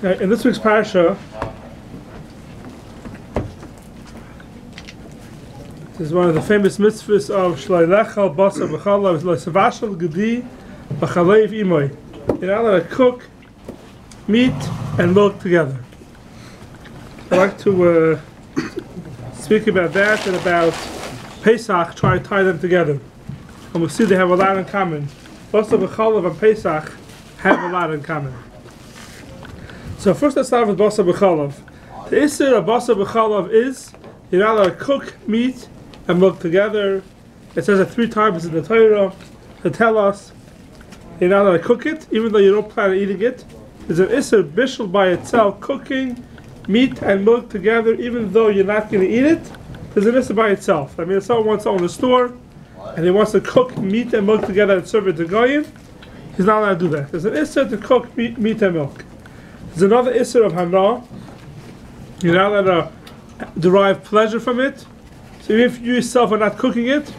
In this week's parsha, this is one of the famous mitzvahs of Shloilechal Basa B'chalav, L'Savashal Gedi B'chalev Imoy. You're not allowed to cook meat and milk together. I'd like to speak about that and about Pesach, try to tie them together. And we'll see they have a lot in common. Basa B'chalav and Pesach have a lot in common. So first let's start with Basa B'chalav. The Isser of Basa B'chalav is you're not allowed to cook meat and milk together. It says it 3 times in the Torah to tell us you're not allowed to cook it, even though you don't plan on eating it. There's an Isser Bishul by itself, cooking meat and milk together, even though you're not going to eat it. There's an Isser by itself. I mean, if someone wants to own a store and he wants to cook meat and milk together and serve it to Goyim, he's not allowed to do that. There's an Isser to cook meat and milk. There's another Isser of Hana. You're not allowed to derive pleasure from it. So even if you yourself are not cooking it,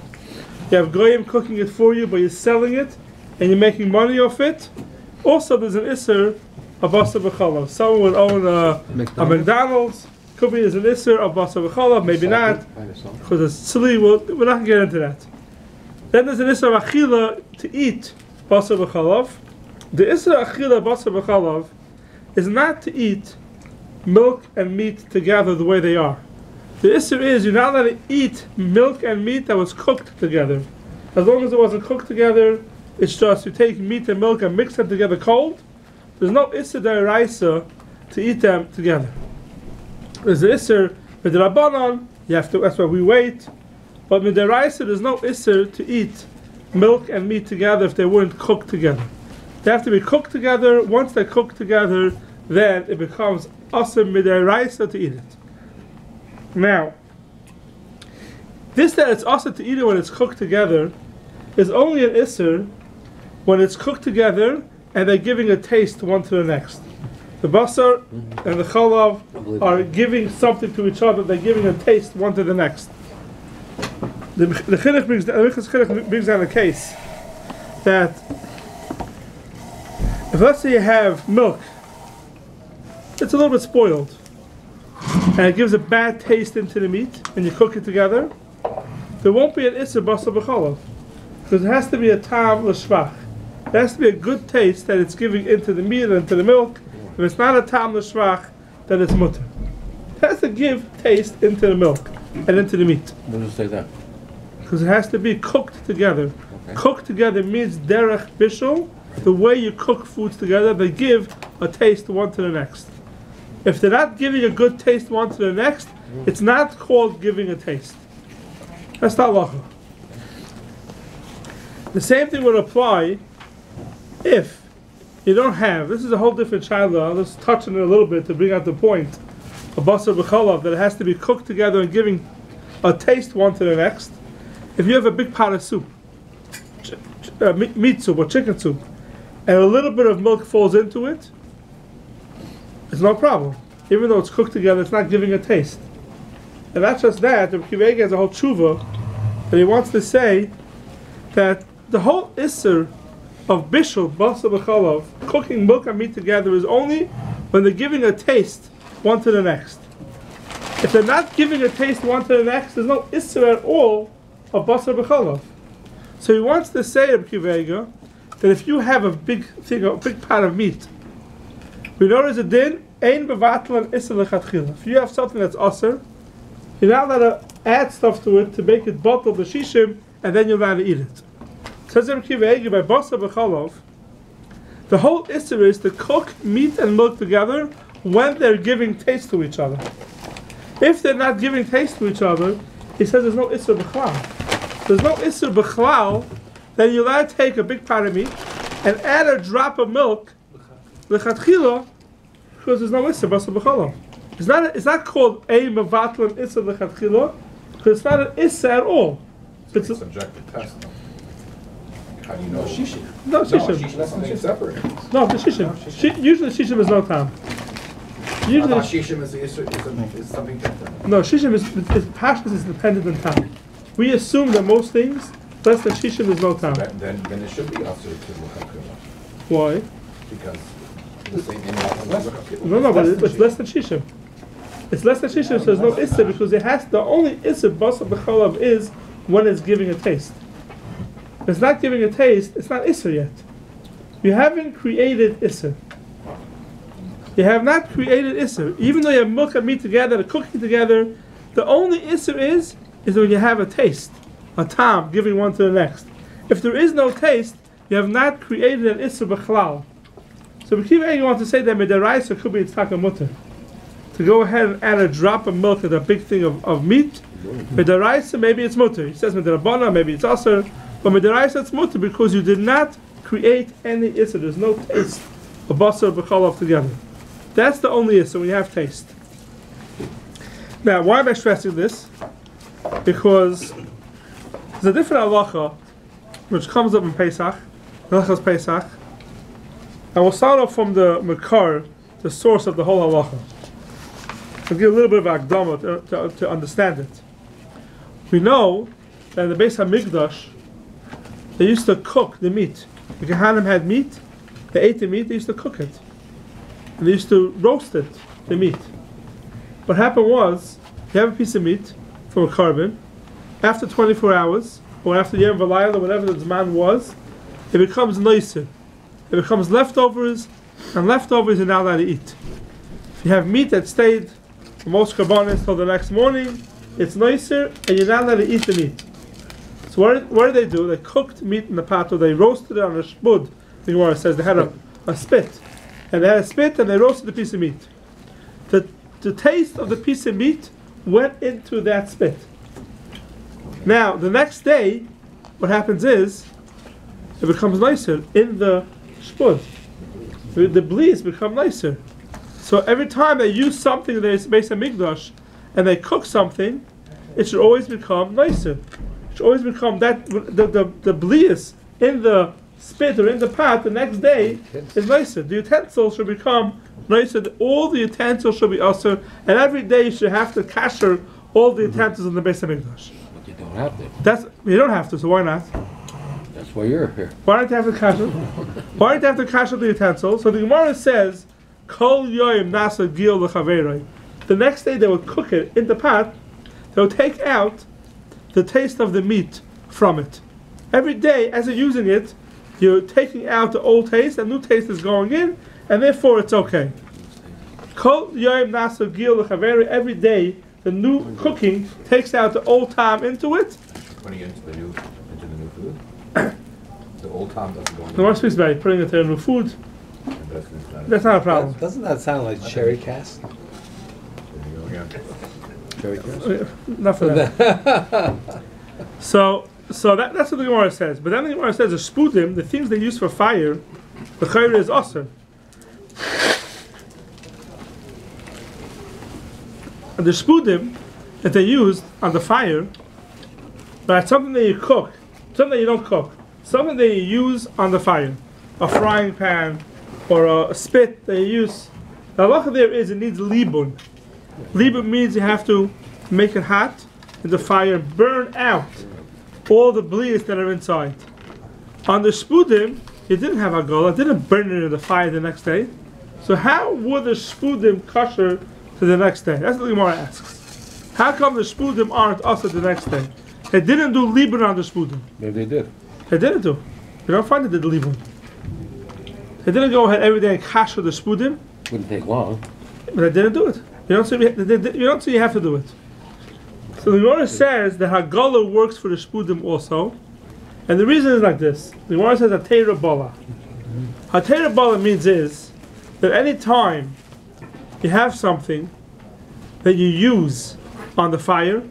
you have Goyim cooking it for you, but you're selling it and you're making money off it. Also, there's an Isser of Basa B'chalav. Someone would own a McDonald's. Could be there's an Isser of Basa B'chalav, maybe not, because it's silly. We're not going to get into that. Then there's an Isser of Achila to eat Basa B'chalav. The Isser of Achila Basa B'chalav is not to eat milk and meat together the way they are. The Isser is you're not allowed to eat milk and meat that was cooked together. As long as it wasn't cooked together, it's just you take meat and milk and mix them together cold. There's no Isser d'oraisa to eat them together. There's the Isser with the Rabbanon, you have to, that's why we wait. But with the d'oraisa, there's no Isser to eat milk and meat together if they weren't cooked together. They have to be cooked together. Once they're cooked together, then it becomes awesome mid'oraisa to eat it. Now, this that it's awesome to eat it when it's cooked together is only an Isser when it's cooked together and they're giving a taste one to the next. The basar and the chalav are giving something to each other. They're giving a taste one to the next. The chinuch brings down a case that if let's say you have milk, it's a little bit spoiled, and it gives a bad taste into the meat, and you cook it together, there won't be an Isser Basa B'chalav, because it has to be a tam l'shvach. There has to be a good taste that it's giving into the meat and into the milk. If it's not a tam l'shvach, then it's mutter. It has to give taste into the milk and into the meat. What does it say that? Because it has to be cooked together. Okay. Cooked together means derech bishul. The way you cook foods together, they give a taste one to the next. If they're not giving a good taste one to the next, it's not called giving a taste. That's not halacha. The same thing would apply if you don't have, this is a whole different shaila. Let's touch on it a little bit to bring out the point of Basa B'chalav, that it has to be cooked together and giving a taste one to the next. If you have a big pot of soup, meat soup or chicken soup, and a little bit of milk falls into it, it's no problem. Even though it's cooked together, it's not giving a taste. And not just that, the KiTisa has a whole tshuva that he wants to say that the whole Isser of Bishul, Basa B'chalav, cooking milk and meat together is only when they're giving a taste one to the next. If they're not giving a taste one to the next, there's no Isser at all of Basa B'chalav. So he wants to say, Rabbi KiTisa, that if you have a big thing, a big pot of meat, we know there's a din, ein bevatlan Isser lechatchila. If you have something that's aser, you're not allowed to add stuff to it to make it bottle the shishim, and then you're allowed to eat it. Says Rabbi KiTisa, by Basa B'chalav, the whole Isser is to cook meat and milk together when they're giving taste to each other. If they're not giving taste to each other, he says there's no Isser B'chlal. There's no Isser B'chlal, then you're allowed to take a big pot of meat and add a drop of milk, lechatchila, because there's no Isser Basa B'chalav. It's not called a mevatlan Isser lechatchila, because it's not an Isser at all. It's a subjective test. How do you know shishim? No, shishim. Shishim, that's something separate. No, the shishim. Usually shishim is no time. Usually shishim is something different. No, shishim is PARSHA is dependent on time. We assume that most things less than shishim is no time. Then it should be after the lechatchila. Why? Because No, but it's less than shishim. It's less than shishim, so there's no issa because the only issa basar b'chalav is when it's giving a taste. If it's not giving a taste, it's not issa yet. You haven't created issa. You have not created issa. Even though you have milk and meat together, the cooking together, the only issa is when you have a taste, a tam, giving one to the next. If there is no taste, you have not created an issa b'chlal. So you want to say that midaraisa could be it's takamutter. To go ahead and add a drop of milk and a big thing of meat, midaraisa maybe it's mutter. He says midarabana, maybe it's aser, but midaraisa it's mutter because you did not create any issa. There's no taste of basar b'chalav together. That's the only issa when you have taste. Now, why am I stressing this? Because there's a different halacha which comes up in Pesach, halachas Pesach. And we'll start off from the makar, the source of the whole halacha. I'll give a little bit of akdama to understand it. We know that in the Beis HaMikdash, they used to cook the meat. The Kohanim had meat, they ate the meat, they used to cook it. And they used to roast it, the meat. What happened was, you have a piece of meat from a carbon, after 24 hours, or after Yom V'Layla, whatever the Zman was, it becomes noiser. It becomes leftovers, and leftovers are now allowed to eat. If you have meat that stayed for most karbanis till the next morning, it's nicer, and you're not allowed to eat the meat. So what did they do? They cooked meat in the pot, or they roasted it on a shmud. The Gemara says they had a spit. And they had a spit, and they roasted the piece of meat. The taste of the piece of meat went into that spit. Now, the next day, what happens is, it becomes nicer in the shmud. The bleas become nicer. So every time they use something that is based on mikdash, and they cook something, it should always become nicer. It should always become that the bleas in the spit or in the pot the next day is nicer. The utensils should become nicer. All the utensils should be usher, and every day you should have to kasher all the utensils in the base of mikdash. But you don't have to. You don't have to. So why not? That's why you're here. Why don't you have to kasher? Why don't you have to kasher the utensils? So the Gemara says, "Kol yoyim nasa gil lechaveroi." The next day they would cook it in the pot. They would take out the taste of the meat from it. Every day, as you're using it, you're taking out the old taste, and new taste is going in, and therefore it's okay. Kol yoyim nasa gil lechaveroi. Every day, the new cooking takes out the old time into it. Putting it into the new food. The old time doesn't go in. The Gemara speaks about putting it in new food. That's not a problem. Doesn't that sound like cherry cast? There you go again. Cherry cast? Not for that. So that's what the Gemara says. But then the Gemara says the spudim, the things they use for fire, the chayre is awesome. And the spudim that they used on the fire, that's something that you cook, something that you don't cook, something that you use on the fire, a frying pan or a spit that you use. The halacha there is it needs libun. Libun means you have to make it hot in the fire and burn out all the bleas that are inside. On the spudim, it didn't have agola, it didn't burn it in the fire the next day. So how would the spudim kosher to the next day? That's what the Gemara asks. How come the spudim aren't also the next day? They didn't do libun on the spudim. Maybe they did. They didn't do. You don't find it did libun. They didn't go ahead every day and kasher the spudim. Wouldn't take long. But they didn't do it. You don't say you have to do it. So the Gemara says that Hagala works for the spudim also, and the reason is like this. The Gemara says Hatera Bala. Hatera Bala means is that any time you have something that you use on the fire,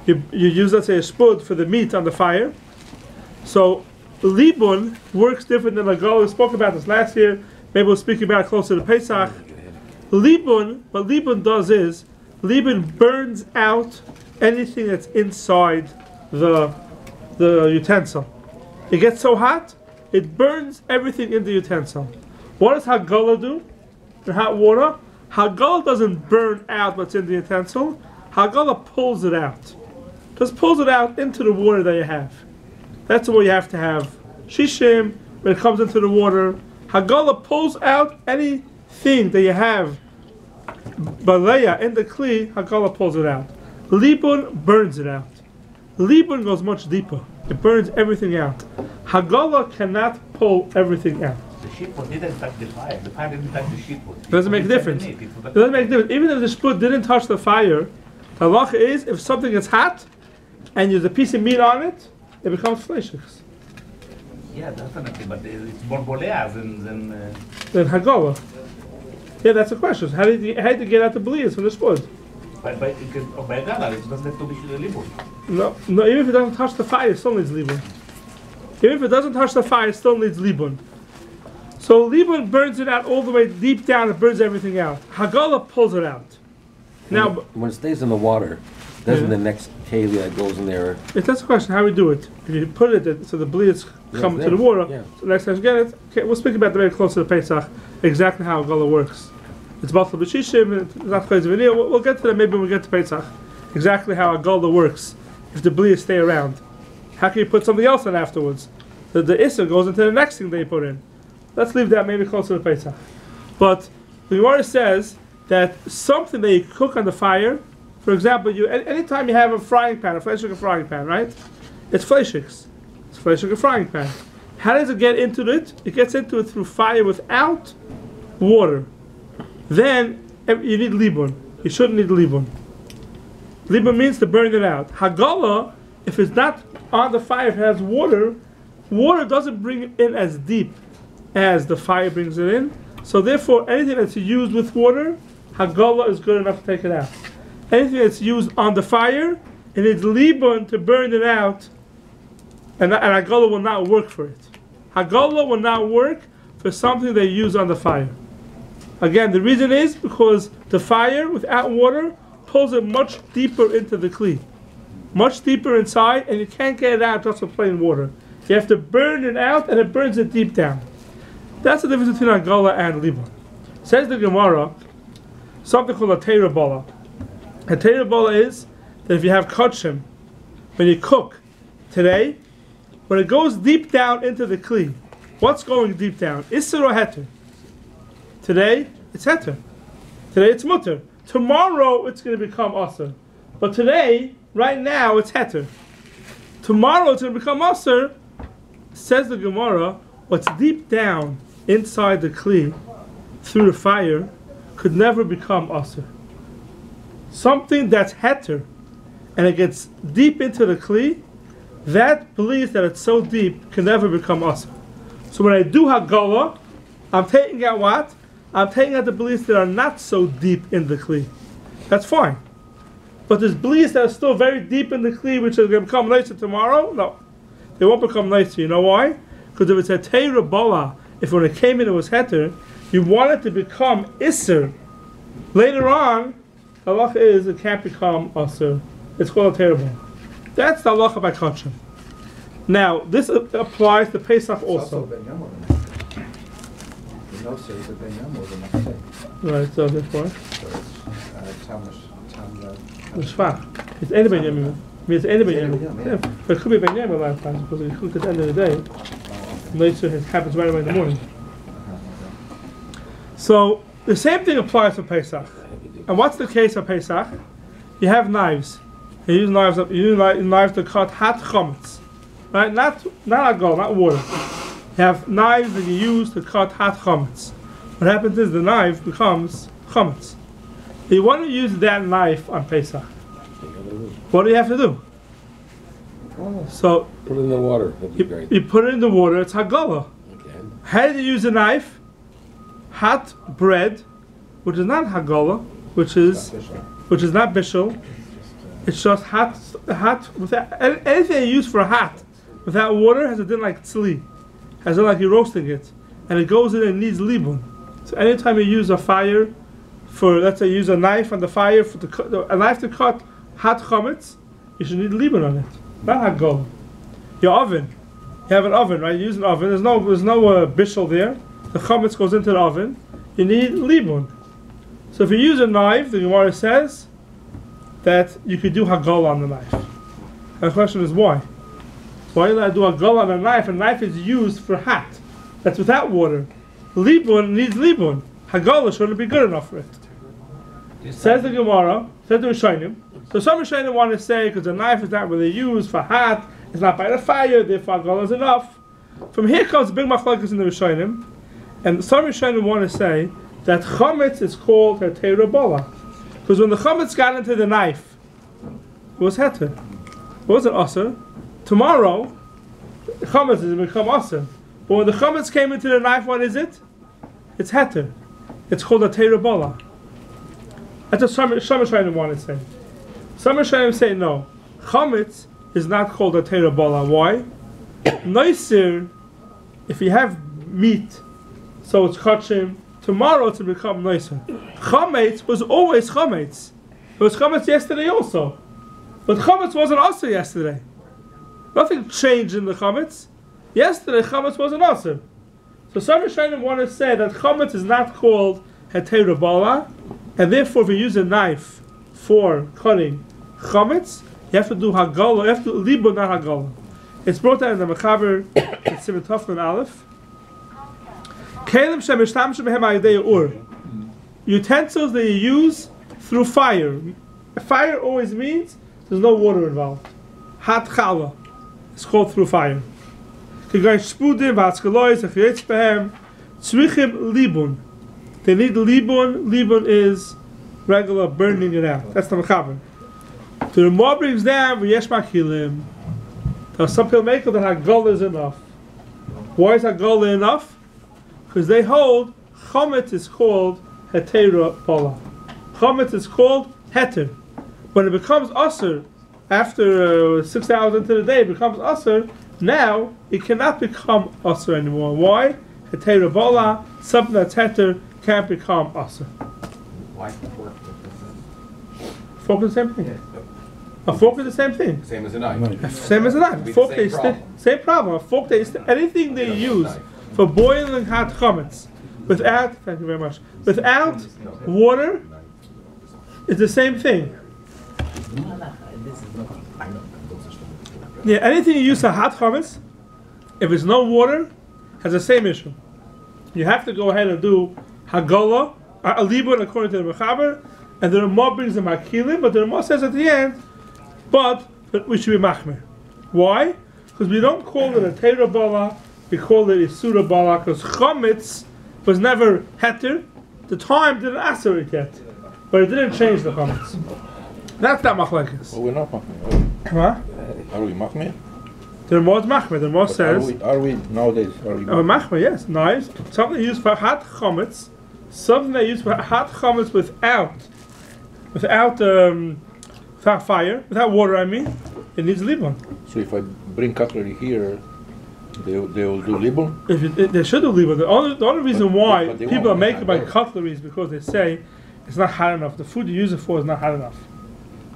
you use, let's say, a spud for the meat on the fire. So libun works different than Hagala. We spoke about this last year. Maybe we'll speak about it closer to Pesach. Libun, what libun does is, libun burns out anything that's inside the utensil. It gets so hot, it burns everything in the utensil. What does Hagala do in hot water? Hagala doesn't burn out what's in the utensil. Hagala pulls it out. Just pulls it out into the water that you have. That's why you have to have shishim. When it comes into the water, Hagala pulls out anything that you have baleya in the kli. Hagala pulls it out. Libun burns it out. Libun goes much deeper. It burns everything out. Hagala cannot pull everything out. The sheepwood didn't touch the fire. The fire didn't touch the sheepwood. It doesn't make a difference. It doesn't make a difference. Even if the shput didn't touch the fire, the halacha is if something is hot and there's a piece of meat on it, it becomes fleishiks. Yeah, definitely. But it's more bolea than Hagala. Yeah, that's the question. How did you get out the bleeds from the shput? By Hagala, it doesn't have to be libun. No, even if it doesn't touch the fire, it still needs libun. Even if it doesn't touch the fire, it still needs libun. So libun burns it out all the way deep down. It burns everything out. Hagala pulls it out. Now, when it stays in the water, doesn't the next keli that goes in there? That's the question. How we do it? If you put it so the bleeds come to the water. So next time you get it, okay, we'll speak about the very close to the Pesach exactly how Hagala works. It's batal b'shishim. It's not crazy veneer. We'll get to that maybe when we get to Pesach. Exactly how Hagala works if the bleeds stay around. How can you put something else in afterwards? The issa goes into the next thing that you put in. Let's leave that maybe closer to Pesach. But the Gemara says that something that you cook on the fire, for example, anytime you have a frying pan, a fleishik frying pan, right? It's fleishiks. It's fleishik frying pan. How does it get into it? It gets into it through fire without water. Then you need libun. You shouldn't need libun. Libun means to burn it out. Hagala, if it's not on the fire, if it has water, water doesn't bring it in as deep as the fire brings it in. So therefore, anything that's used with water, Hagala is good enough to take it out. Anything that's used on the fire, it needs libun to burn it out, and Hagala will not work for it. Hagala will not work for something they use on the fire. Again, the reason is because the fire without water pulls it much deeper into the kli, much deeper inside, and you can't get it out just with plain water. You have to burn it out, and it burns it deep down. That's the difference between Hagala and libun. Says the Gemara, something called a teira bala. A teira bala is that if you have kachim, when you cook today, when it goes deep down into the kli, what's going deep down? Isser or heter? Today, it's heter. Today, it's mutter. Tomorrow, it's going to become asr. But today, right now, it's heter. Tomorrow, it's going to become asr. Says the Gemara, what's deep down inside the kli, through the fire, could never become asr. Something that's heter, and it gets deep into the kli, that believes that it's so deep, can never become asr. So when I do Hagala, I'm taking out what? I'm taking out the beliefs that are not so deep in the kli. That's fine. But there's beliefs that are still very deep in the kli, which are going to become later tomorrow? No. They won't become later. You know why? Because if it's a teira bala, if when it came in it was heter, you want it to become isser. Later on, the halacha is it can't become asr. It's called a teira bala. That's the halacha by kachim. Now, this applies to Pesach also. No, sir, the Ben Yom was enough. Right, so therefore, it's fine. It's any Ben Yom. It's any Ben Yom. Yeah, but it could be Ben Yom a lot of times because if you cook at the end of the day, later it happens right away in the morning. So the same thing applies for Pesach. And what's the case of Pesach? You have knives. You use knives. You use knives to cut hot chametz, right? Not alcohol, not water. You have knives that you use to cut hot chametz. What happens is the knife becomes chametz. You want to use that knife on Pesach. What do you have to do? So put it in the water. That'd be great. You put it in the water. It's Hagala. Okay. How do you use a knife? Hot bread, which is not Hagala, which is not bishul. It's just hot. Without anything you use for hot without water has a din like tzli. As in like you're roasting it, and it goes in and needs libun. So anytime you use a fire for, let's say, use a knife on the fire a knife to cut hot chametz, you should need libun on it, not hagol. Your oven, you have an oven, right? You use an oven. There's no bishul there. The chametz goes into the oven. You need libun. So if you use a knife, the Gemara says that you could do hagol on the knife. And the question is why? Why do I do a hagol on a knife? A knife is used for hot. That's without water. libun needs libun. Hagala shouldn't be good enough for it. Says the Gemara, says the Rishonim. So some Rishonim want to say, because the knife is not really used for hot, it's not by the fire, therefore Hagala is enough. From here comes the big machlokes in the Rishonim. And some Rishonim want to say that chametz is called heter bala. Because when the chametz got into the knife, it was heter. It wasn't aser. Tomorrow, chametz has become aser. But when the chametz came into the knife, what is it? It's heter. It's called a heter bala. That's what some Rishonim want to say. Some Rishonim say no. Chametz is not called a heter bala. Why? Noisir, if you have meat, so it's kachim, tomorrow it's to become nicer. Chametz was always chametz. It was chametz yesterday also. But chametz wasn't also yesterday. Nothing changed in the chametz. Yesterday chametz wasn't also. So some Rishonim want to say that chametz is not called heter bala, and therefore if you use a knife for cutting chametz, you have to do hagala, you have to libun, not hagala. It's brought down in the Mechaber, it's Simon Tofman Aleph. Utensils that you use through fire. Fire always means there's no water involved. Hat chala. It's called through fire. They need libun. Libun is regular burning it out. That's the Mechaber. The Ramah brings down v'yesh makilim. Some people make it that Hagala is enough. Why is Hagala enough? Because they hold Chometz is called Hetera Bala. Chometz is called Heter. When it becomes Aser, after 6 hours into the day, it becomes Aser. Now it cannot become Aser anymore. Why? Hetera Bala, something that's Heter, can't become Aser. Why fork? Fork is the same thing. Yeah. A fork is the same thing. Same as a knife. Same as a knife. A fork same problem. A fork anything they use for boiling hot chametz without, thank you very much, without water, it's the same thing. Yeah, anything you use for hot chametz, if there's no water, has the same issue. You have to go ahead and do hagala, a libun according to the Mechaber, and the Ramah brings the makilim, but the Ramah says at the end, but we should be machmer. Why? Because we don't call it a teira bala, we call it a sura bala, because chametz was never heter. The time didn't answer it yet, but it didn't change the chametz. That's not machlekes. Well, we're not machmer. Huh? Are we machmer? The Ramah is machmer. The Ramah says. Are we nowadays? Are we machmer? Yes, knives. Something used for hot chametz. Something they use for hot chametz without fire, without water. I mean, it needs libun. So if I bring cutlery here, they will do libun? They should do libun. The only reason why people are making by cutlery is because they say it's not hot enough. The food you use it for is not hot enough.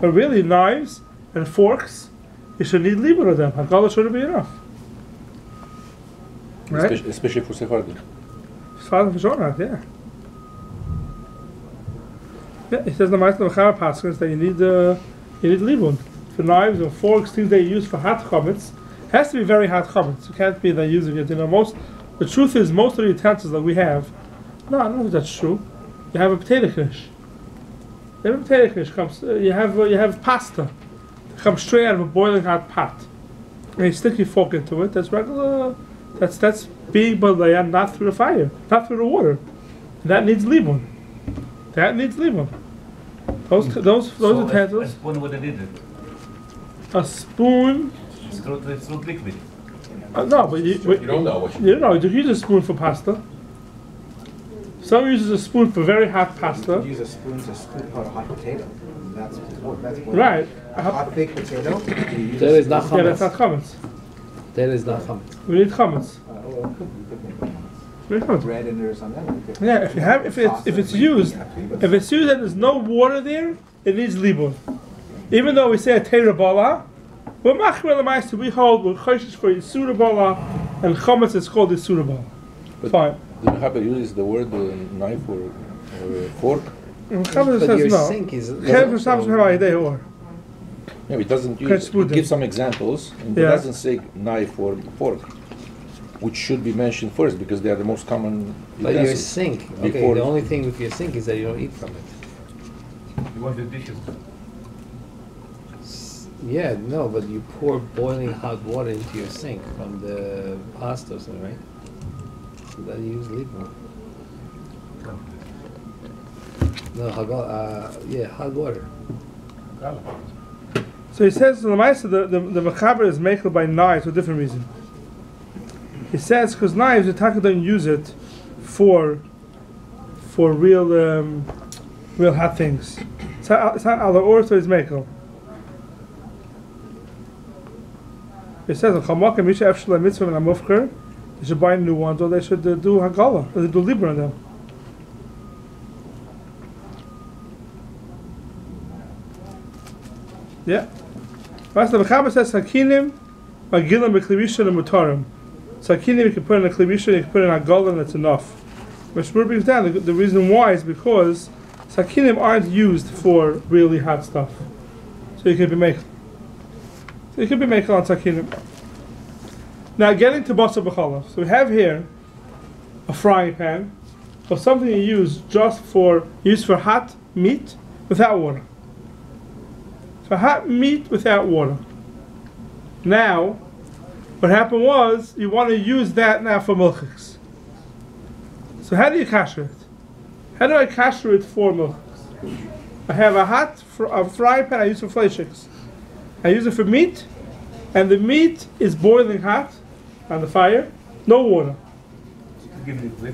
But really, knives and forks, you should need libun of them. Hagala shouldn't be enough. Right? Especially for Sephardim. Sephardim for sure not, yeah. Yeah, it says the Ma'aseh Mechaber Paskins that you need libun for knives and forks, things they use for hot chametz. It has to be very hot chametz. You can't be that using it. The truth is, most of the utensils that we have, no, I don't know if that's true. You have a potato knish. You have a potato knish comes. You have pasta. It comes straight out of a boiling hot pot, and you stick your fork into it. That's regular. That's being balaya, not through the fire, not through the water. And that needs libun. That needs libun. Those utensils. A spoon would have did it. A spoon. It's not liquid. No, but you don't know what you don't know. You use a spoon for pasta. Some uses a spoon for very hot pasta. You use a spoon to scoop out a hot potato. That's right. A hot baked potato. That is not chametz. Yeah, that's not chametz. That is not chametz. We need chametz. Bread in there or something. Yeah, if it's used and there's no water there, it needs libun. Even though we say a teira bala, we're machmer l'maisa. We hold we're choishes for yisura bala, and chametz is called yisura bala. Fine. The Mechaber uses the word knife or fork. Chametz But says your no. sink is. Yeah, it doesn't use. It gives some examples, and it doesn't say knife or fork. which should be mentioned first because they are the most common But your utensils. sink, okay, Before- the only thing with your sink is that you don't eat from it. You want the dishes. Yeah, no, but you pour boiling hot water into your sink from the pasta or something, right? So then you use liquid. No, hot water. So he says the machaber is makel by knives for a different reason. He says because knives, the taka don't use it for real hot things. It's not ala or so it's makel. He says chamak and misha efshel mitzvah and amufker. They should buy new ones or they should do hagala or they do libra on them. Yeah. First, the Mechaber says sakinim, magilim b'klivisha and mutarim. Sakinim you can put in a klivisha, you can put in a gala, and that's enough. Which brings down the reason why is because sakinim aren't used for really hot stuff, so you can be making. So you can be making on sakinim. Now getting to basa b'chalav. So we have here a frying pan, or something you use just for hot meat without water. So hot meat without water. Now, what happened was, you want to use that now for milchiks. So how do you kasher it? How do I kasher it for milchiks? I have a frying pan I use for fleishiks. I use it for meat, and the meat is boiling hot on the fire, no water. Give me the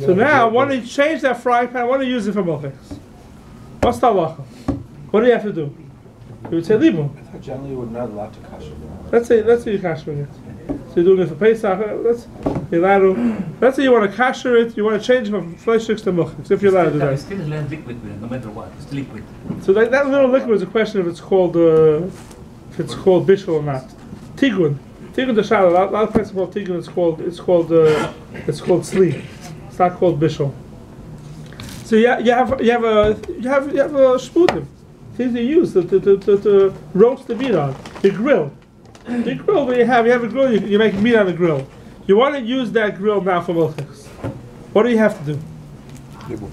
So now I want to change that frying pan, I want to use it for milchiks. What's the halacha? What do you have to do? You would say libum. I thought generally we're not allowed to kasher. Let's say you're kashering it. So you're doing it for Pesach. Let's say you want to kasher it. You want to change it from fleishiks to milchiks. If you're allowed to do that. It's still liquid, no matter what. It's liquid. So that little liquid is a question if it's called bishul or not. Tigun the shal. A lot of places called tigun. It's called sleep. It's not called bishul. So you have a shpudim. Things you use to roast the meat on. The grill. The grill where you have a grill, you make meat on the grill. You want to use that grill now for milchiks. What do you have to do? Libum.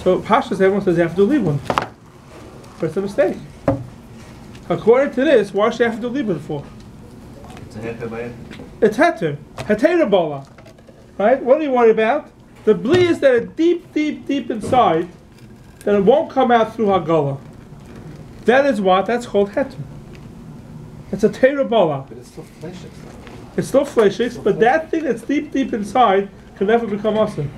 So PARSHA, everyone says you have to do libun. But it's a mistake. According to this, why should you have to do libun for? It's a heter by It's heter. Heter bala. Right? What are you worried about? The bli is that are deep inside, that it won't come out through hagala. That is what? That's called heter. It's a terabala. But it's still fleishiks though. It's still fleishiks, but that thing that's deep inside can never become asr.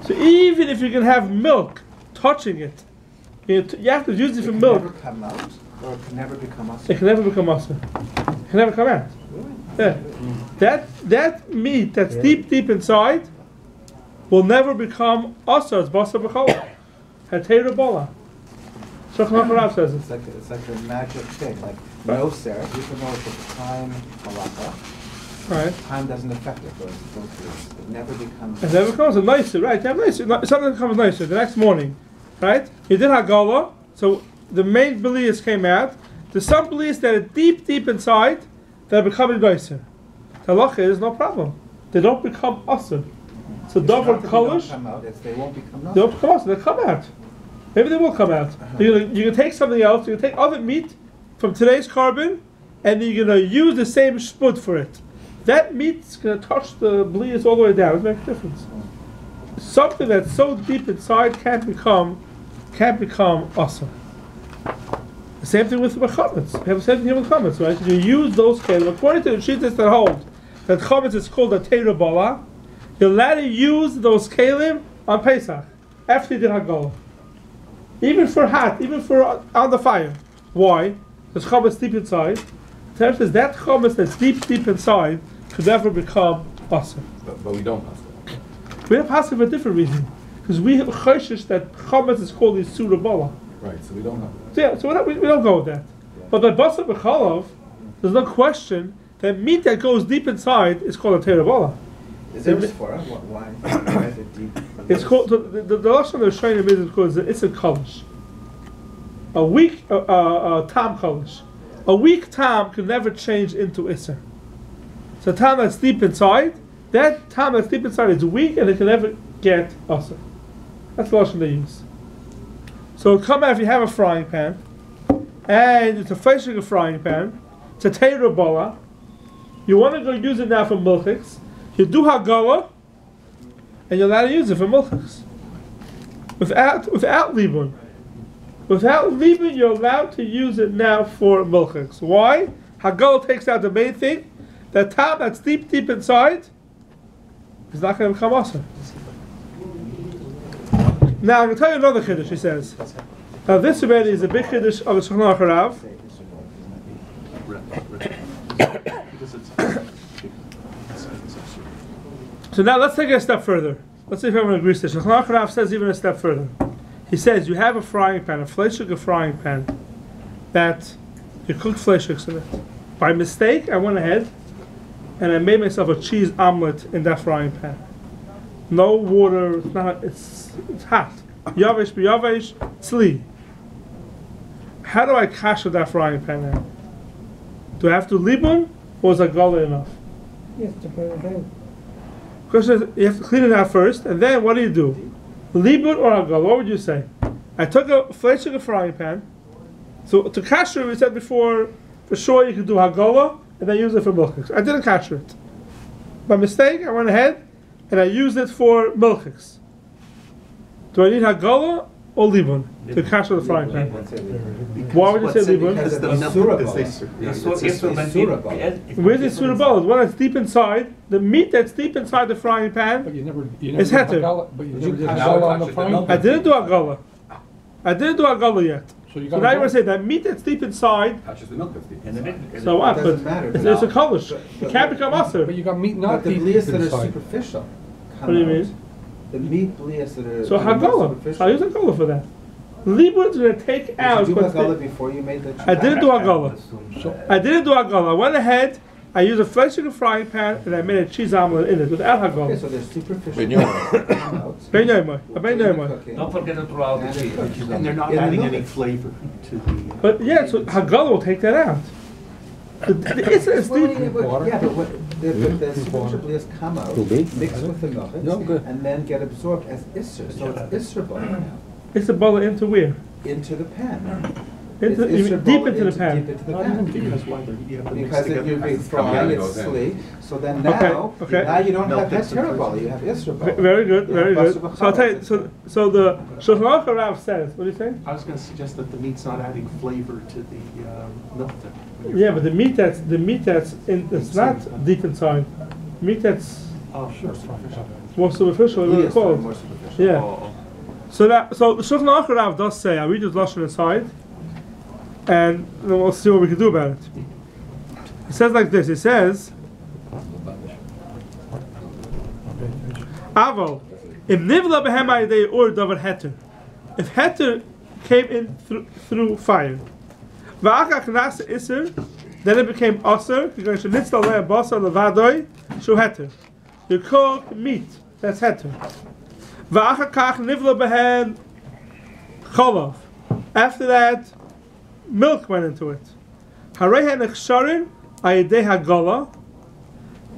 So even if you can have milk touching it, you have to use it for milk. It can never come out, or it can never become us. It can never become asr. It can never come out. Yeah. That meat that's deep inside will never become asr. It's basa b'chala. Hatera bala. Shulchan Aruch says it. It's like a magic thing. Like no syrup, even though it's a time halacha, Right. time doesn't affect it. It never becomes. It never becomes a nicer, right? You have nicer. Something becomes nicer the next morning, right? You did hagala, so the main beliefs came out. There's some beliefs that are deep inside that are becoming nicer. The halacha is no problem. They don't become asr. So It's double not that they colors. don't come out, it's they won't become They don't become asr. They come out. Maybe they will come out. You can take something else. You can take other meat from today's carbon, and you're gonna use the same shput for it. That meat's gonna touch the bleeds all the way down. It makes a difference. Something that's so deep inside can't become awesome. The same thing with the chametz. We have the same thing with chametz, right? You use those kelim. According to the shittas that hold that chametz is called a teira bala, you're allowed to use those kelim on Pesach after you did hagala. Even for hot, even for on the fire. Why? Because chametz deep inside. The Torah says that chametz that's deep inside could never become awesome. But we don't pass that. We have pass for a different reason. Because we have chayshish that chametz is called Yisura Bala. Right, so we don't have that. So yeah, so we don't go with that. But by Basar B'chalav, there's no question that meat that goes deep inside is called a Teira Bala. Is there a for why is it deep? It's called, the lashon of the Shainim is because it's a kolish. A weak tam kolish. A weak tam can never change into Isser. So tam that's deep inside that tam that's deep inside is weak and it can never get usher. That's the lashon they use. So come out if you have a frying pan, and it's a fleshing frying pan, it's a teira bola. You want to go use it now for milchiks. You do hagala, and you're allowed to use it for milchiks. Without libun. Without libun, you're allowed to use it now for milchiks. Why? Hagala takes out the main thing. That tam that's deep inside is not going to become usher. Now I'm going to tell you another chiddush. He says. Now this already is a big chiddush of the Shulchan Aruch Rav. So now let's take it a step further. Let's see if everyone agrees to this. Shulchan Aruch Rav says even a step further. He says you have a frying pan, a fleishuk frying pan, that you cook fleishuks in it. By mistake, I went ahead and I made myself a cheese omelet in that frying pan. No water, it's hot. Yavesh b'yavesh, tzli. How do I kasher that frying pan now? Do I have to libun, or is hagala enough? Yes, to put it in. Question is, you have to clean it out first, and then what do? Libun or hagala? What would you say? I took a fleshing frying pan. So to kasher, we said before, for sure you can do hagala, and then use it for milchiks. I didn't kasher it. By mistake, I went ahead, and I used it for milchiks. Do I need hagala or libun to kasher the frying pan? Why would you say libun? Because the Where's the surah? One that's deep inside, the meat that's deep inside the frying pan is heter. But you never did hagala on the frying pan. I didn't do hagala. I didn't do hagala yet. So So now you want to say that meat that's deep inside. touches the milk that's deep. So what? It But doesn't matter. it's a kolish. It can't become But usher. you got meat But not the deep blias that are inside. superficial come What do you out. mean? The meat blias that are So hagala. superficial. I use hagala for that. Libun's going to take out. Did you do what's hagala the- before you made the I didn't do hagala. So I didn't do hagala. I went ahead. I used a fleshing frying pan and I made a cheese omelet in it without Okay, hagala. so there's superficial Benyoy. come out. Ben Yoimai. Ben During the Yoimai. cooking. Don't forget to throw out the And cheese. it cooks. And they're not In the adding milk. any flavor to the. But yeah, so hagala will take that out. It's Well, deep. yeah, but what, the superficial blias come out, Could be. mix with the milk, No, good. and then get absorbed as isser. So it's isser butter now It's a bowl into where? into the pan. Into, It's you isser mean deep butter into the pan. Deep into the Not pan. even because why you have to mix Because together. you're being It's coming out, frying, it it's goes in. sleek. So then Okay, now, okay. now you don't Milk have that's the heterobala, first. you have isser Very good, very good. Yeah, So I'll tell you, so the Shulchan Aruch Rav says, what do you say? I was gonna suggest that the meat's not adding flavor to the milk then. when you're Yeah, but the meat that's in, it's not deep inside. Meat that's Oh, sure, superficial. more superficial, what it's called. more superficial. Yeah. Oh, So the Shulchan Aruch Rav does say, I read his lashon inside, and then we'll see what we can do about it. It says like this. It says, Aval, if nivla behem ayidei or davar heter, if heter came in through fire, va'achach nasa iser, then it became aser. You're going to nitzal le'em basar levadoi shu heter. You cook meat. That's heter. Va'achach nivla behem cholav. After that, milk went into it. Harei nechsharin ayidei hagala.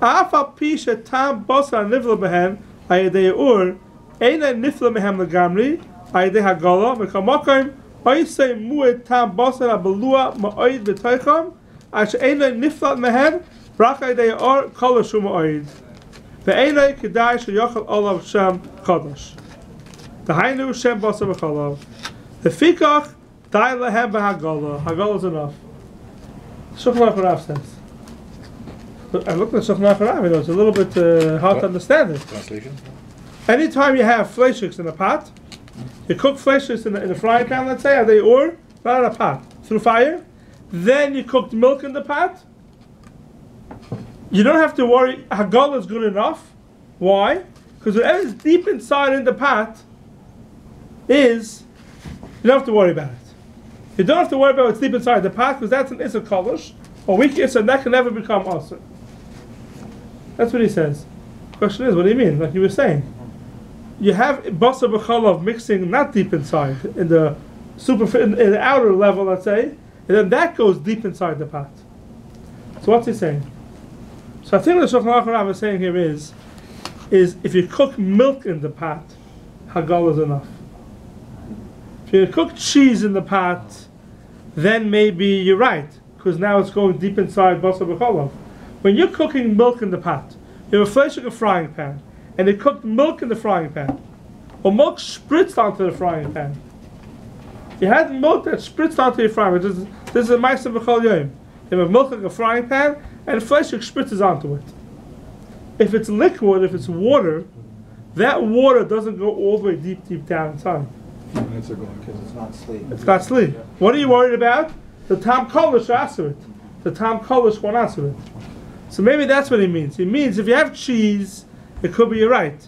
Afa pisha tam basar nivla behem ayidei ur. Eina nifla mehem legamri ayidei hagala. Mekamakim oisei mued tam basar abelua ma'oid b'toicham. Asher eina nifla mehem rak ayidei ur kol shu ma'oid. Ve'eina kedai sheyachal olav shem chadash. Dahainu shem basar v'chalav. The fikach dai lehem v'hagala. Hagala is enough. Shulchan Aruch Rav says. But I looked at Shulchan Aruch Rav, it's a little bit hard to understand it. Translation? Anytime you have fleishiks in a pot, you cook fleishiks in the frying pan, let's say, are they or not in a pot, through fire, then you cooked milk in the pot, you don't have to worry, hagala is good enough. Why? Because whatever is deep inside in the pot is, you don't have to worry about it. You don't have to worry about what's deep inside the pot because that's an Issa Kolish, or weak Issa, and that can never become Asa. That's what he says. Question is, what do you mean? Like you were saying, you have Basar B'chalav mixing not deep inside, in the in the outer level, let's say, and then that goes deep inside the pot. So what's he saying? So I think what the Shulchan Aruch Rav is saying here is, is if you cook milk in the pot, Hagala is enough. If you cook cheese in the pot, then maybe you're right, because now it's going deep inside basar b'chalav. When you're cooking milk in the pot, you have a fleshig frying pan, and you cooked milk in the frying pan, or milk spritzed onto the frying pan. You had milk that spritzed onto your frying pan. This is a ma'aser b'chol yom. You have milk like a frying pan, and fleshig spritzes onto it. If it's liquid, if it's water, that water doesn't go all the way deep down inside. Because it's not sleep. It's not sleep. What are you worried about? The tam kolish answer it. The tam kolish won't answer it. So maybe that's what he means. He means if you have cheese, it could be you're right.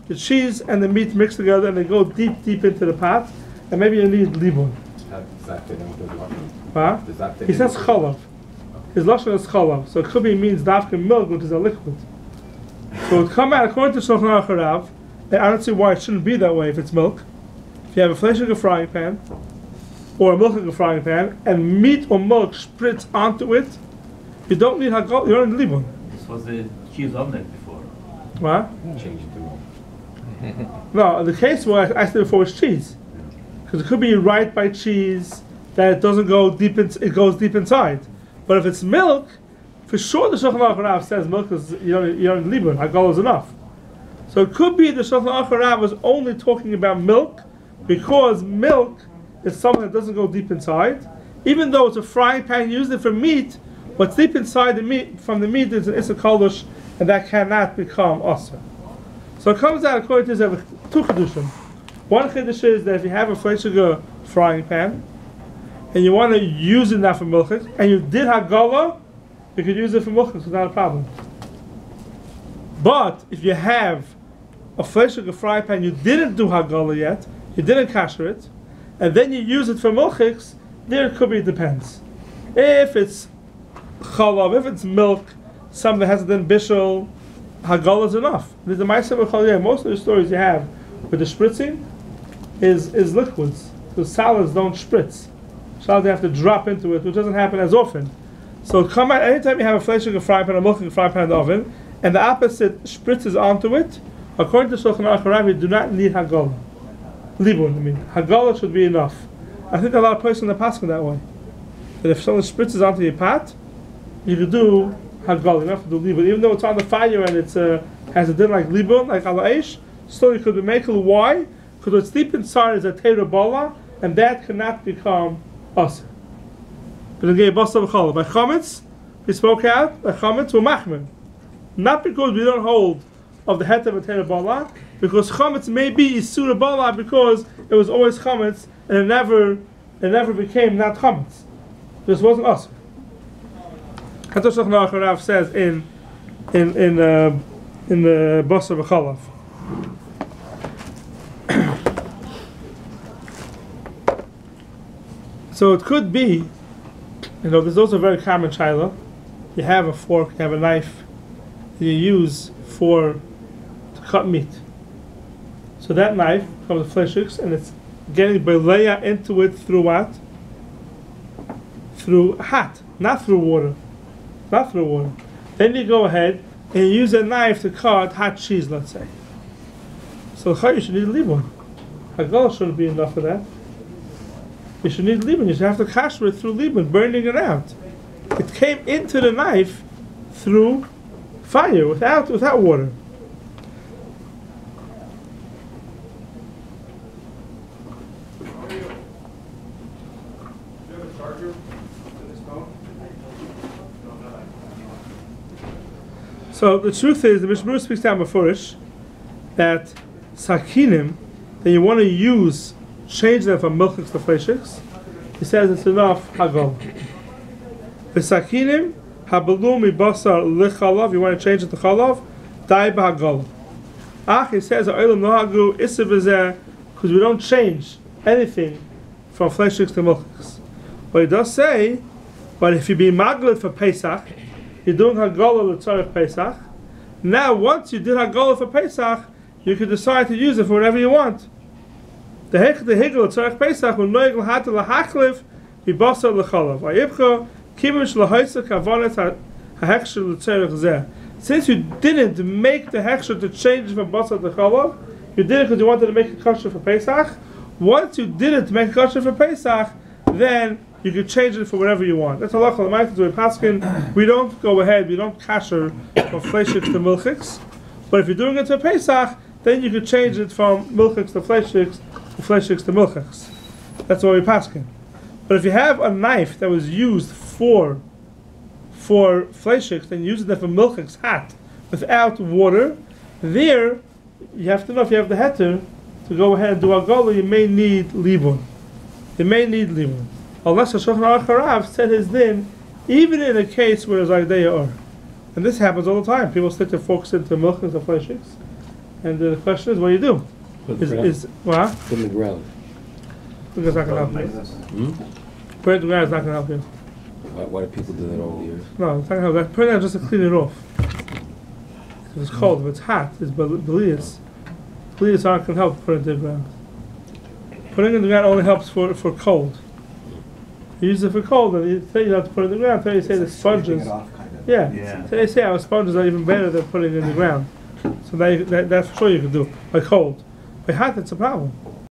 The cheese and the meat mix together and they go deep into the pot, and maybe you need libun. Does that fit in with his lashon? Huh? Does that fit He in says with chalav. His lashon is chalav. So it could be means dafka milk, which is a liquid. So it would come out according to Shulchan Aruch Harav, and I don't see why it shouldn't be that way if it's milk. If you have a fleshig frying pan, or a milk frying pan, and meat or milk spritz onto it, you don't need hagol, you don't need libun. This was the cheese omelet before. What? Change it to milk. No, the case where I said before was cheese. Because it could be right by cheese that it doesn't go deep, it goes deep inside. But if it's milk, for sure the Shulchan Aruch Harav says milk is, you don't need libun, hagol is enough. So it could be the Shulchan Aruch Harav was only talking about milk, because milk is something that doesn't go deep inside. Even though it's a frying pan used it for meat, what's deep inside the meat from the meat is an issa kolish, and that cannot become asa. So it comes out according to this, two chidushim. One chidush is that if you have a fleshig frying pan and you want to use it now for milchik, and you did hagala, you could use it for milchik, so it's not a problem. But if you have a fleshig frying pan, you didn't do hagala yet, you didn't kasher it, and then you use it for milchiks, there it could be, it depends. If it's chalav, if it's milk, something that hasn't been bishul, hagala is enough. There's a ma'aser b'chol yom. Most of the stories you have with the spritzing is liquids. The salads don't spritz. Salads you have to drop into it, which doesn't happen as often. So come out anytime you have a fleshig frying pan, a milking frying pan in the oven, and the opposite spritzes onto it, according to Shulchan Aruch Harav, you do not need hagala. Libun, hagala should be enough. I think a lot of places in the pasuk that way. That if someone spritzes onto your pot, you could do hagala. You don't have to do libun, even though it's on the fire and it's has a din like libun, like ala eish. Still, you could be makel. Why? Because what's deep inside is a teira bala, and that cannot become asa. But again, basar b'chalav. By chametz, we spoke out. By chametz, we're machmer. Not because we don't hold of the head of a teira bala, because chametz may be isura bala because it was always chametz and it never became not chametz. This wasn't us. That's what Shulchan Aruch Harav says in the basar b'chalav. So it could be, there's also a very common shaila. You have a fork, you have a knife that you use to cut meat. So that knife comes with fleshiks, and it's getting beleya into it through what? Through hot, not through water. Not through water. Then you go ahead and you use a knife to cut hot cheese, let's say. So you should need a libun. Hagala shouldn't be enough for that. You should need libun. You should have to kasher it through libun, burning it out. It came into the knife through fire, without water. So the truth is, the Mishnah speaks down beforish that sakinim that you want to use, change them from milchiks to fleshiks. He says it's enough hagol. The sakinim habalumi basar lechalav. You want to change it to chalav? Dai b'hagol. He says ha'olam nohagu issa b'zeh, because we don't change anything from fleshiks to milchiks. But he does say, but if you be maglet for Pesach, you're doing hagala l'tzarech Pesach. Now, once you did hagala for Pesach, you can decide to use it for whatever you want. The higel l'tzarech Pesach will noig l'hata l'hachlif v'basar l'chalav. Ayibcha kimish l'hoisa kavanet ha'hekshel l'tzarech zeh. since you didn't make the hechsher to change from basar to chalav, you did it because you wanted to make it kosher for Pesach. Once you did it to make it kosher for Pesach, then you could change it for whatever you want. That's halacha l'maita to paskin. We don't go ahead, we don't kasher from fleishiks to milchiks. But if you're doing it to Pesach, then you could change it from milchiks to fleishiks to milchiks. That's what we paskin. But if you have a knife that was used for fleishiks, then use it for milchiks hot without water, there you have to know if you have the heter to go ahead and do agala, you may need libun. Unless the Shulchan Aruch Harav said his din, even in a case where there's agdeya or. And this happens all the time. People stick their forks into milchiks or fleishiks. And the question is, what do you do? Put Is what? Put in the ground. Because it's not going to help you. Put it in the ground is not going to help you. Why do people do that over the years? No, it's not going to help. Put it in just to clean it off. If it's cold, if it's hot, it's belias. Belias aren't going to help put it in the ground. Putting it in the ground only helps for cold. You use it for cold, and you say you have to put it in the ground. Then you say the sponges. Yeah. So they say our sponges are even better than putting it in the ground. So that's for sure you can do. By cold. By hot, it's a problem.